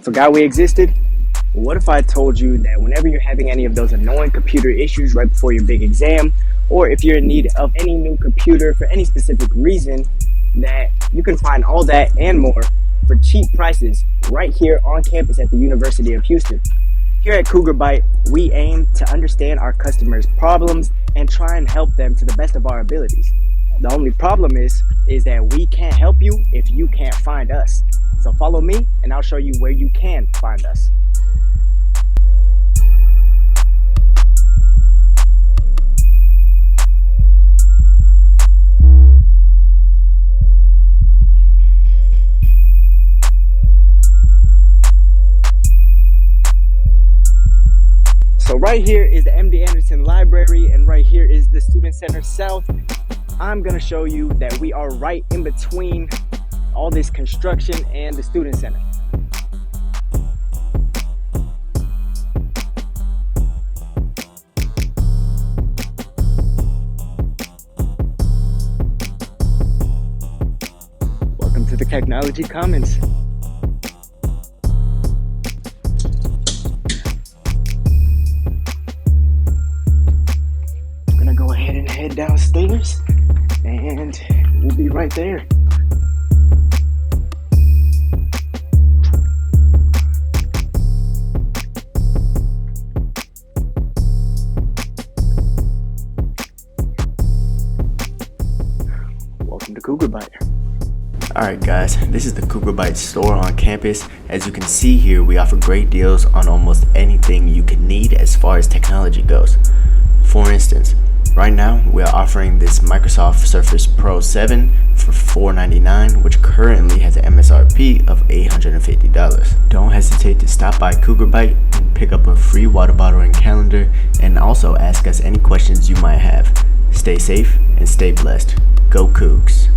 Forgot we existed? What if I told you that whenever you're having any of those annoying computer issues right before your big exam, or if you're in need of any new computer for any specific reason, that you can find all that and more for cheap prices right here on campus at the University of Houston. Here at Cougar Byte, we aim to understand our customers' problems and try and help them to the best of our abilities. The only problem is that we can't help you if you can't find us. So follow me and I'll show you where you can find us. So right here is the MD Anderson Library, and right here is the Student Center South. I'm gonna show you that we are right in between all this construction and the Student Center. Welcome to the Technology Commons. Go ahead and head downstairs and we'll be right there. Welcome to Cougar Byte. Alright guys, this is the Cougar Byte store on campus. As you can see here, we offer great deals on almost anything you can need as far as technology goes. For instance, right now, we are offering this Microsoft Surface Pro 7 for $499, which currently has an MSRP of $850. Don't hesitate to stop by Cougar Byte and pick up a free water bottle and calendar, and also ask us any questions you might have. Stay safe and stay blessed. Go Cougs!